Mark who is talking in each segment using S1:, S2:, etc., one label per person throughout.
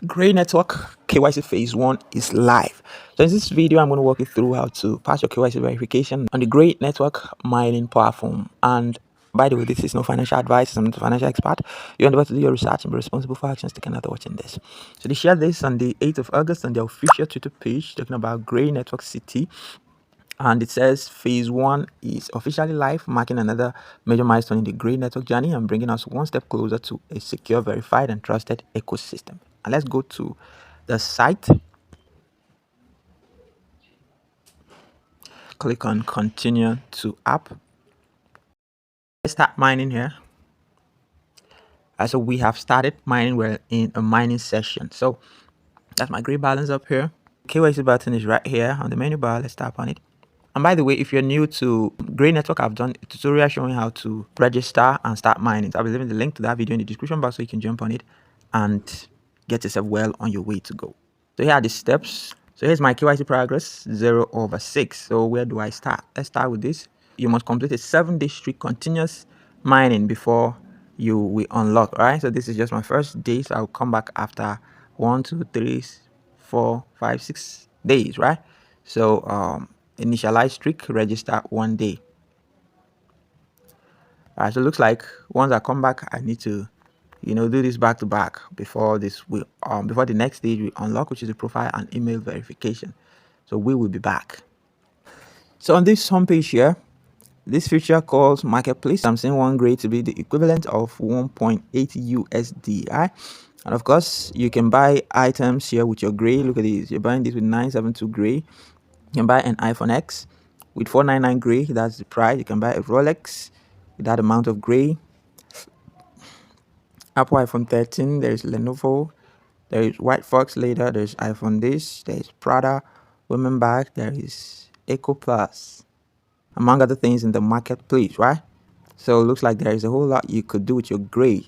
S1: Grey Network KYC phase 1 is live. So in this video, I'm going to walk you through how to pass your KYC verification on the Grey Network mining platform. And by the way, this is no financial advice. I'm not a financial expert. You're endeavor to do your research and be responsible for actions taken after watching this. So they shared this on the 8th of August on their official Twitter page talking about Grey Network City. And it says phase 1 is officially live, marking another major milestone in the Grey Network journey and bringing us one step closer to a secure, verified, and trusted ecosystem. And let's go to the site. Click on continue to app. Let's start mining here. So we have started mining. We're in a mining session. So that's my Grey balance up here. KYC button is right here on the menu bar. Let's tap on it. And by the way, if you're new to Grey Network, I've done a tutorial showing how to register and start mining. So I'll be leaving the link to that video in the description box so you can jump on it and get yourself well on your way to go. So here are the steps. So here's my KYC progress, 0/6. So where do I start? Let's start with this. You must complete a 7-day streak continuous mining before you will unlock. All right. So this is just my first day. So I'll come back after 1, 2, 3, 4, 5, 6 days. Right. So initialize streak, register 1 day. All right. So it looks like once I come back, I need to do this back to back before this will before the next stage we unlock, which is the profile and email verification. So we will be back. So on this homepage here, this feature calls marketplace. I'm seeing one grade to be the equivalent of 1.8 USD. Right? And of course, you can buy items here with your Grey. Look at this. You're buying this with 972 Grey. You can buy an iPhone X with 499 Grey. That's the price. You can buy a Rolex with that amount of Grey. Apple iPhone 13. There's Lenovo. There is White Fox later. There's iPhone this. There's Prada women bag. There is Eco Plus, among other things in the marketplace, right? So it looks like there is a whole lot you could do with your Grey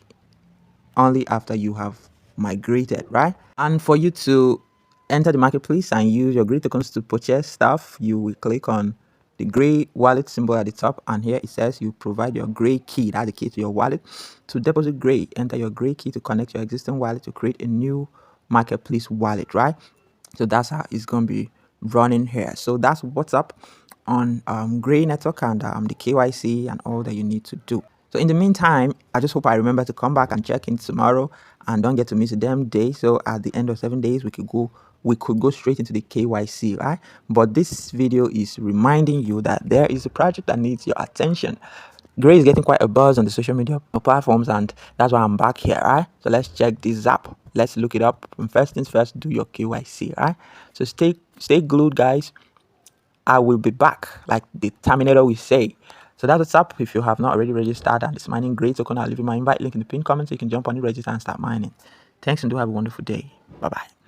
S1: only after you have migrated, right? And for you to enter the marketplace and use your Grey tokens to purchase stuff, you will click on the Grey wallet symbol at the top, and here it says you provide your Grey key. That's the key to your wallet. To deposit Grey, enter your Grey key to connect your existing wallet to create a new marketplace wallet, right? So that's how it's going to be running here. So that's what's up on Grey Network and the KYC and all that you need to do. So in the meantime, I just hope I remember to come back and check in tomorrow and don't get to miss a damn day. So at the end of 7 days, we could go straight into the KYC, right? But this video is reminding you that there is a project that needs your attention. Grey is getting quite a buzz on the social media platforms, and that's why I'm back here, right? So let's check this up. Let's look it up. And first things first, do your KYC, right? So stay glued, guys. I will be back, like the Terminator will say. So that's what's up. If you have not already registered and it's mining Grey token, I'll leave you my invite link in the pinned comment so you can jump on it, register, and start mining. Thanks, and do have a wonderful day. Bye-bye.